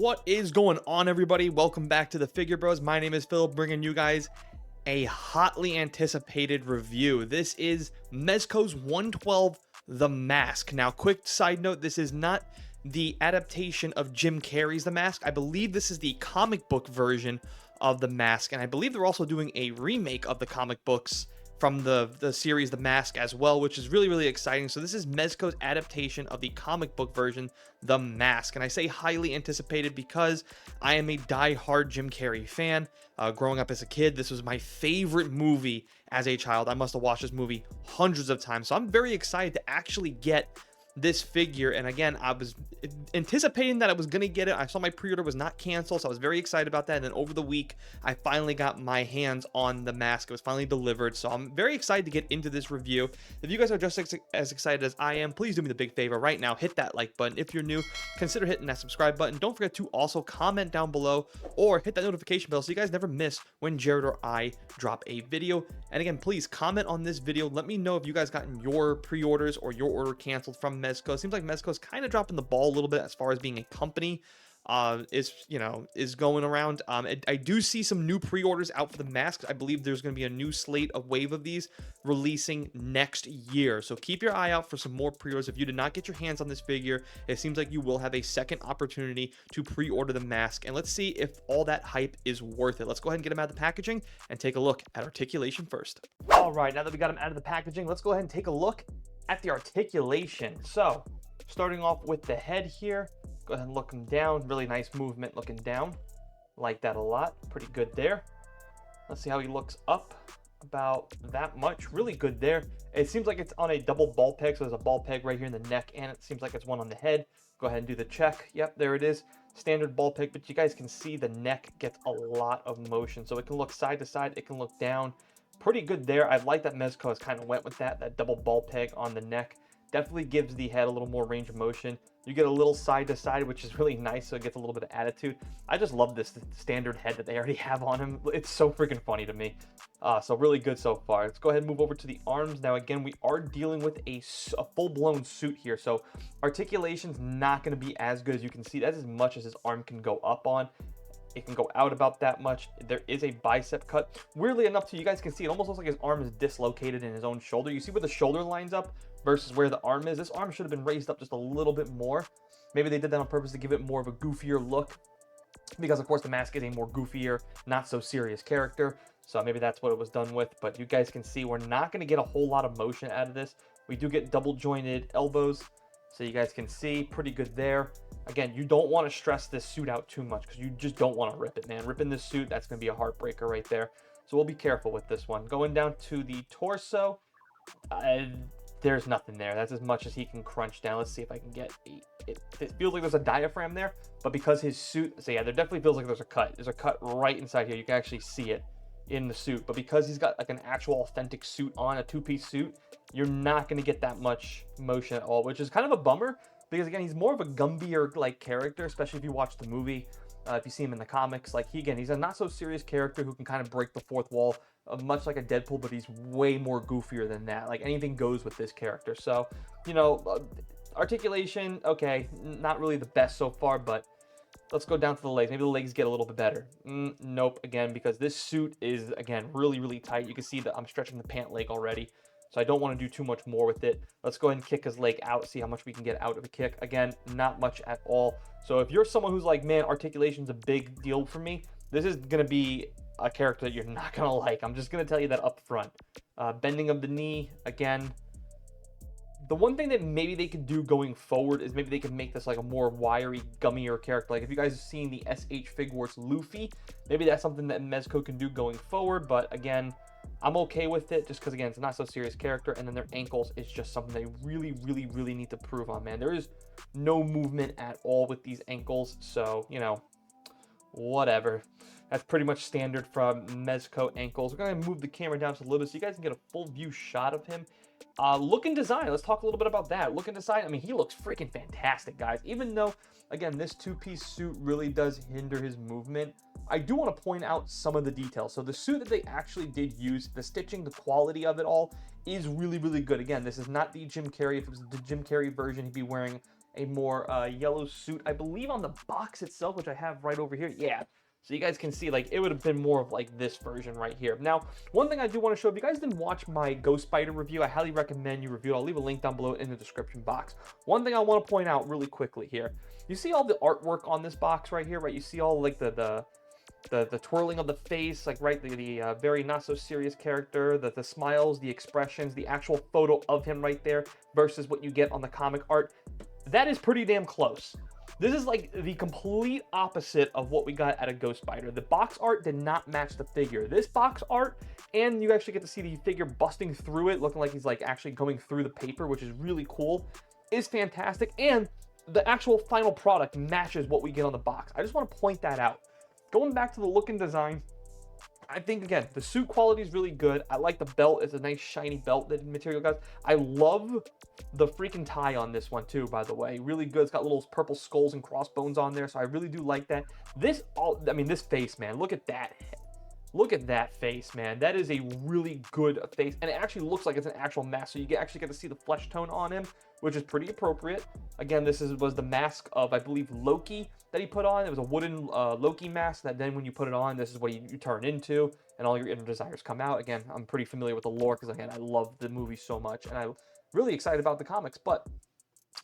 What is going on, everybody? Welcome back to the Figure Bros. My name is Phil, bringing you guys a hotly anticipated review. This is Mezco's 112 The Mask. Now, quick side note, this is not the adaptation of Jim Carrey's The Mask. I believe this is the comic book version of The Mask, and I believe they're also doing a remake of the comic books from the series The Mask as well, which is really exciting. So this is Mezco's adaptation of the comic book version, The Mask, and I say highly anticipated because I am a die-hard Jim Carrey fan. Growing up as a kid, this was my favorite movie as a child. I must have watched this movie hundreds of times, so I'm very excited to actually get this figure. And again, I was anticipating that I was gonna get it. I saw my pre-order was not canceled, so I was very excited about that. And then over the week, I finally got my hands on the mask. It was finally delivered, so I'm very excited to get into this review. If you guys are just as excited as I am, please do me the big favor right now, hit that like button. If you're new, consider hitting that subscribe button. Don't forget to also comment down below or hit that notification bell so you guys never miss when Jared or I drop a video. And again, please comment on this video. Let me know if you guys gotten your pre-orders or your order canceled from Mezco. It seems like Mezco's kind of dropping the ball a little bit as far as being a company is going around. I do see some new pre-orders out for the masks. I believe there's going to be a new slate, a wave of these releasing next year, so keep your eye out for some more pre-orders. If you did not get your hands on this figure, it seems like you will have a second opportunity to pre-order the mask, and let's see if all that hype is worth it. Let's go ahead and get them out of the packaging and take a look at articulation first. All right, now that we got them out of the packaging, let's go ahead and take a look at the articulation. So starting off with the head here, go ahead and look him down. Really nice movement looking down, like that a lot. Pretty good there. Let's see how he looks up. About that much. Really good there. It seems like it's on a double ball peg, so there's a ball peg right here in the neck, and it seems like it's one on the head. Go ahead and do the check. Yep, there it is. Standard ball peg, but you guys can see the neck gets a lot of motion, so it can look side to side, it can look down. Pretty good there. I like that Mezco has kind of went with that double ball peg on the neck. Definitely gives the head a little more range of motion. You get a little side to side, which is really nice, so it gets a little bit of attitude. I just love this standard head that they already have on him. It's so freaking funny to me. So really good so far. Let's go ahead and move over to the arms. Now again, we are dealing with a full-blown suit here, so articulation's not going to be as good as you can see. That's as much as his arm can go up on. It can go out about that much. There is a bicep cut. Weirdly enough, too, you guys can see it almost looks like his arm is dislocated in his own shoulder. You see where the shoulder lines up versus where the arm is? This arm should have been raised up just a little bit more. Maybe they did that on purpose to give it more of a goofier look, because of course the mask is a more goofier, not so serious character. So maybe that's what it was done with. But you guys can see we're not going to get a whole lot of motion out of this. We do get double jointed elbows, so you guys can see pretty good there. Again, you don't want to stress this suit out too much because you just don't want to rip it, man. Ripping this suit, that's going to be a heartbreaker right there. So we'll be careful with this one. Going down to the torso, there's nothing there. That's as much as he can crunch down. Let's see if I can get it feels like there's a diaphragm there, but because his suit, so yeah, there definitely feels like there's a cut. There's a cut right inside here. You can actually see it in the suit, but because he's got like an actual authentic suit on, a two-piece suit, you're not going to get that much motion at all, which is kind of a bummer. Because again, he's more of a Gumbier like character, especially if you watch the movie. If you see him in the comics, like he's a not so serious character who can kind of break the fourth wall, much like a Deadpool, but he's way more goofier than that. Like anything goes with this character. So, you know, articulation, okay, not really the best so far, but let's go down to the legs. Maybe the legs get a little bit better. Nope, again, because this suit is, again, really tight. You can see that I'm stretching the pant leg already. So I don't want to do too much more with it. Let's go ahead and kick his leg out, see how much we can get out of a kick. Again, not much at all. So if you're someone who's like, man, articulation's a big deal for me, this is going to be a character that you're not going to like. I'm just going to tell you that up front. Bending of the knee, again. The one thing that maybe they could do going forward is maybe they could make this like a more wiry, gummier character. Like if you guys have seen the SH Figuarts Luffy, maybe that's something that Mezco can do going forward. But again, I'm okay with it just because, again, it's not so serious character. And then their ankles is just something they really need to prove on, man. There is no movement at all with these ankles. So, you know, whatever. That's pretty much standard from Mezco ankles. We're going to move the camera down just a little bit so you guys can get a full view shot of him. Look and design. Let's talk a little bit about that. Look and design. I mean, he looks freaking fantastic, guys. Even though, again, this two-piece suit really does hinder his movement, I do want to point out some of the details. So the suit that they actually did use, the stitching, the quality of it all is really good. Again, this is not the Jim Carrey. If it was the Jim Carrey version, he'd be wearing a more yellow suit, I believe on the box itself, which I have right over here. Yeah, so you guys can see, like, it would have been more of like this version right here. Now, one thing I do want to show, if you guys didn't watch my Ghost Spider review, I highly recommend you review it. I'll leave a link down below in the description box. One thing I want to point out really quickly here, you see all the artwork on this box right here, right? You see all like the twirling of the face, like, right, the very not so serious character, the smiles, the expressions, the actual photo of him right there versus what you get on the comic art. That is pretty damn close. This is like the complete opposite of what we got at a Ghost Spider. The box art did not match the figure. This box art, and you actually get to see the figure busting through it, looking like he's like actually going through the paper, which is really cool, is fantastic. And the actual final product matches what we get on the box. I just want to point that out. Going back to the look and design, I think, again, the suit quality is really good. I like the belt. It's a nice shiny belt material, guys. I love the freaking tie on this one too, by the way. Really good. It's got little purple skulls and crossbones on there, so I really do like that. This face, man, look at that. Look at that face, man. That is a really good face, and it actually looks like it's an actual mask, so you actually get to see the flesh tone on him, which is pretty appropriate. Again, this was the mask of, I believe, Loki that he put on. It was a wooden Loki mask that then when you put it on, this is what you turn into, and all your inner desires come out. Again, I'm pretty familiar with the lore because, again, I love the movie so much, and I'm really excited about the comics. But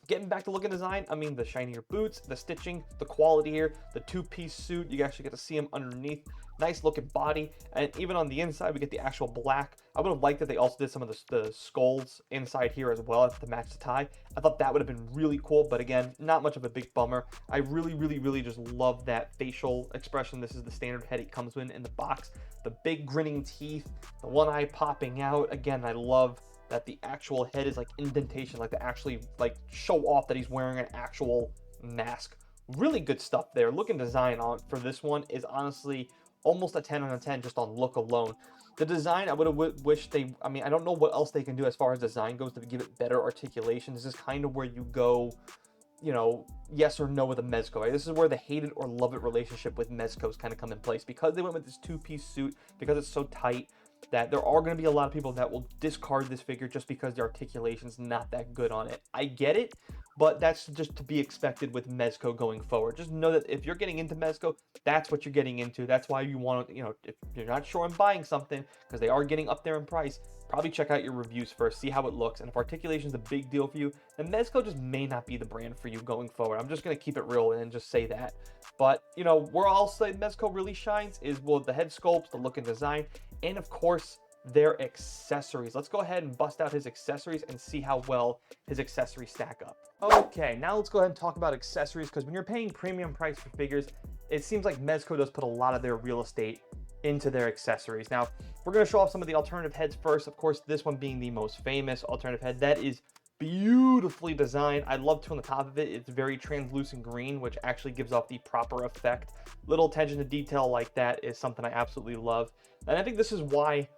getting back to look and design, I mean, the shinier boots, the stitching, the quality here, the two-piece suit, you actually get to see him underneath. Nice looking body, and even on the inside, we get the actual black. I would have liked that they also did some of the skulls inside here as well to match the tie. I thought that would have been really cool, but again, not much of a big bummer. I really just love that facial expression. This is the standard head it comes in the box. The big grinning teeth, the one eye popping out. Again, I love that the actual head is like indentation, like to actually like show off that he's wearing an actual mask. Really good stuff there. Look and design on for this one is honestly almost a 10 out of 10 just on look alone. The design, I would have wished they, I mean, I don't know what else they can do as far as design goes to give it better articulation. This is kind of where you go, you know, yes or no with a Mezco, right? This is where the hate it or love it relationship with Mezcos kind of come in place. Because they went with this two-piece suit, because it's so tight, that there are going to be a lot of people that will discard this figure just because the articulation's not that good on it. I get it, but that's just to be expected with Mezco going forward. Just know that if you're getting into Mezco, that's what you're getting into. That's why you want to, you know, if you're not sure on buying something, because they are getting up there in price, probably check out your reviews first, see how it looks, and if articulation is a big deal for you, then Mezco just may not be the brand for you going forward. I'm just going to keep it real and just say that. But, you know, where I'll say Mezco really shines is with the head sculpts, the look and design, and of course, their accessories. Let's go ahead and bust out his accessories and see how well his accessories stack up. Okay, now let's go ahead and talk about accessories, because when you're paying premium price for figures, it seems like Mezco does put a lot of their real estate into their accessories. Now, we're going to show off some of the alternative heads first. Of course, this one being the most famous alternative head. That is beautifully designed. I love to on the top of it. It's very translucent green, which actually gives off the proper effect. Little attention to detail like that is something I absolutely love. And I think this is why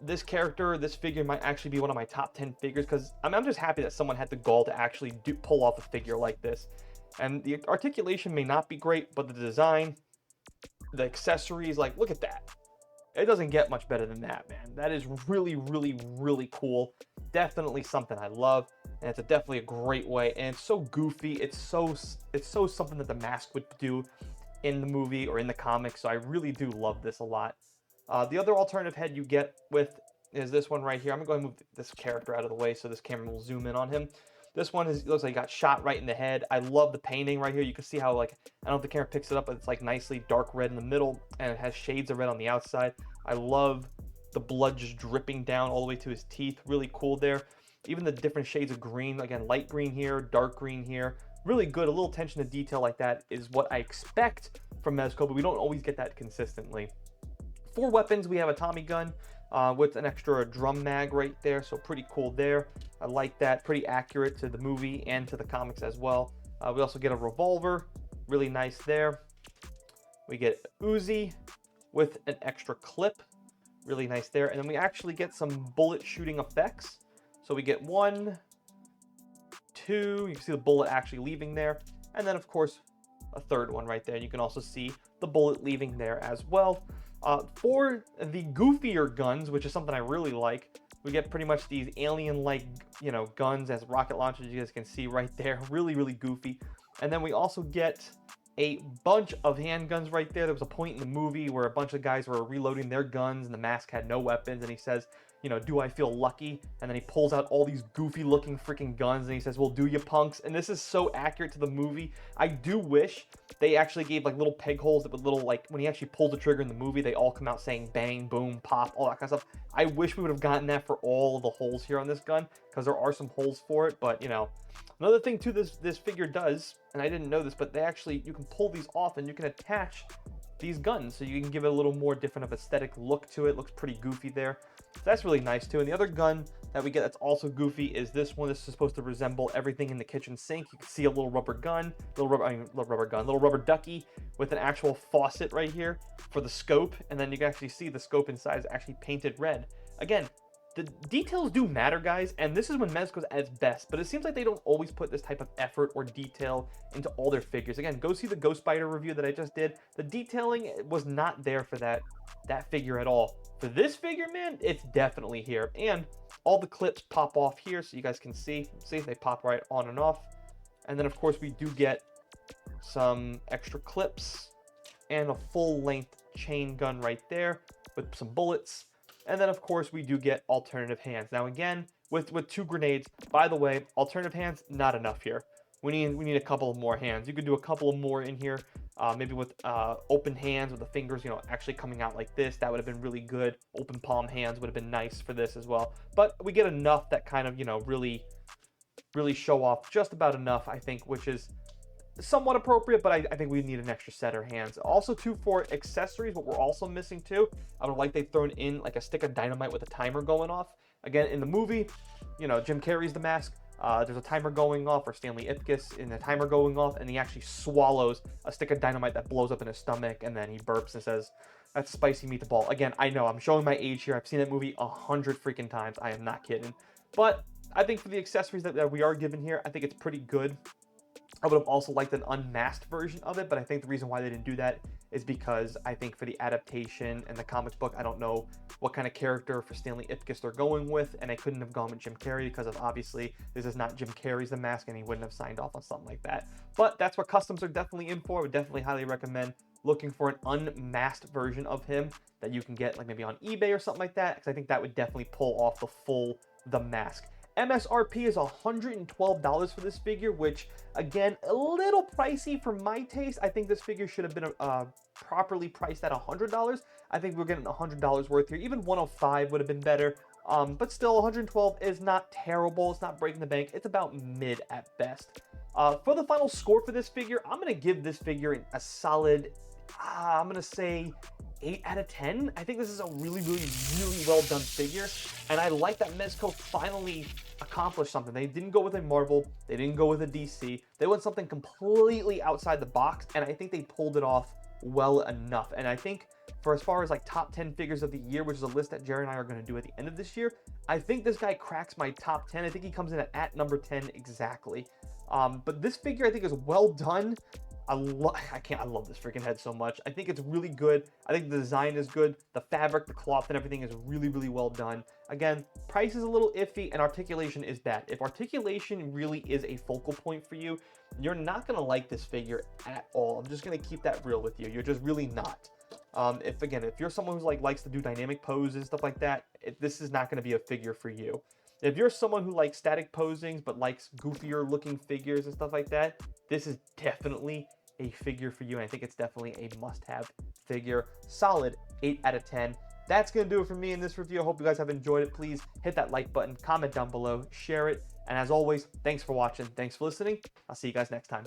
this character, this figure might actually be one of my top 10 figures, because I'm just happy that someone had the gall to actually pull off a figure like this. And the articulation may not be great, but the design, the accessories, like, look at that. It doesn't get much better than that, man. That is really cool. Definitely something I love, and it's definitely a great way. And it's so goofy. It's so something that the Mask would do in the movie or in the comics. So I really do love this a lot. The other alternative head you get with is this one right here. I'm gonna go ahead and move this character out of the way so this camera will zoom in on him. This one looks like he got shot right in the head. I love the painting right here. You can see how, like, I don't know if the camera picks it up, but it's like nicely dark red in the middle, and it has shades of red on the outside. I love the blood just dripping down all the way to his teeth. Really cool there. Even the different shades of green, again, light green here, dark green here. Really good. A little attention to detail like that is what I expect from Mezco, but we don't always get that consistently. For weapons, we have a Tommy gun with an extra drum mag right there, so pretty cool there. I like that. Pretty accurate to the movie and to the comics as well. We also get a revolver, really nice there. We get Uzi with an extra clip, really nice there. And then we actually get some bullet shooting effects. So we get 1, 2, you can see the bullet actually leaving there. And then, of course, a third one right there. You can also see the bullet leaving there as well. For the goofier guns, which is something I really like, We get pretty much these alien-like, you know, guns as rocket launchers, you guys can see right there. Really, really goofy. And then we also get a bunch of handguns right there. There was a point in the movie where a bunch of guys were reloading their guns and the mask had no weapons, and he says, you know, do I feel lucky? And then he pulls out all these goofy looking freaking guns and he says, well, do you punks? And this is so accurate to the movie. I do wish they actually gave like little peg holes that would little, like when he actually pulls the trigger in the movie, they all come out saying bang, boom, pop, all that kind of stuff. I wish we would have gotten that for all the holes here on this gun, because there are some holes for it. But you know, another thing too, this figure does, and I didn't know this, but they actually, you can pull these off and you can attach these guns, so you can give it a little more different of aesthetic look to it. Looks pretty goofy there. So that's really nice too. And the other gun that we get that's also goofy is this one. This is supposed to resemble everything in the kitchen sink. You can see a little rubber gun, little rubber ducky with an actual faucet right here for the scope, and then you can actually see the scope inside is actually painted red. Again, the details do matter, guys, and this is when Mezco's at its best, but it seems like they don't always put this type of effort or detail into all their figures. Again, go see the Ghost Spider review that I just did. The detailing was not there for that figure at all. For this figure, man, it's definitely here, and all the clips pop off here so you guys can see they pop right on and off. And then of course we do get some extra clips and a full-length chain gun right there with some bullets. And then, of course, we do get alternative hands. Now, again, with 2 grenades, by the way, alternative hands, not enough here. We need a couple of more hands. You could do a couple of more in here, maybe with open hands with the fingers, you know, actually coming out like this. That would have been really good. Open palm hands would have been nice for this as well. But we get enough that kind of, you know, really show off just about enough, I think, which is somewhat appropriate, but I think we need an extra set of hands. Also, too, for accessories, what we're also missing too, I would like they've thrown in like a stick of dynamite with a timer going off. Again, in the movie, you know, Jim Carrey's The Mask, there's a timer going off, or Stanley Ipkiss in the timer going off, and he actually swallows a stick of dynamite that blows up in his stomach, and then he burps and says, that's spicy meatball. Again, I know, I'm showing my age here. I've seen that movie 100 freaking times. I am not kidding. But I think for the accessories that we are given here, I think it's pretty good. I would have also liked an unmasked version of it, but I think the reason why they didn't do that is because I think for the adaptation and the comics book, I don't know what kind of character for Stanley Ipkiss they're going with, and they couldn't have gone with Jim Carrey because of, obviously, this is not Jim Carrey's The Mask, and he wouldn't have signed off on something like that. But that's what customs are definitely in for. I would definitely highly recommend looking for an unmasked version of him that you can get like maybe on eBay or something like that, because I think that would definitely pull off the full The Mask. MSRP is $112 for this figure, which, again, a little pricey for my taste. I think this figure should have been properly priced at $100. I think we're getting $100 worth here. Even $105 would have been better. But still, $112 is not terrible. It's not breaking the bank. It's about mid at best. For the final score for this figure, I'm going to give this figure a solid, I'm going to say 8 out of 10. I think this is a really well done figure, and I like that Mezco finally accomplished something. They didn't go with a Marvel, they didn't go with a DC, they went something completely outside the box, and I think they pulled it off well enough. And I think for as far as like top 10 figures of the year, which is a list that Jerry and I are going to do at the end of this year, I think this guy cracks my top 10. I think he comes in at number 10 exactly. But this figure I think is well done. I love this freaking head so much. I think it's really good. I think the design is good. The fabric, the cloth, and everything is really well done. Again, price is a little iffy, and articulation is bad. If articulation really is a focal point for you, you're not going to like this figure at all. I'm just going to keep that real with you. You're just really not. If you're someone who likes to do dynamic poses, stuff like that, this is not going to be a figure for you. If you're someone who likes static posings but likes goofier looking figures and stuff like that, this is definitely a figure for you, and I think it's definitely a must-have figure. Solid 8 out of 10. That's going to do it for me in this review. I hope you guys have enjoyed it. Please hit that like button, comment down below, share it, and as always, thanks for watching. Thanks for listening. I'll see you guys next time.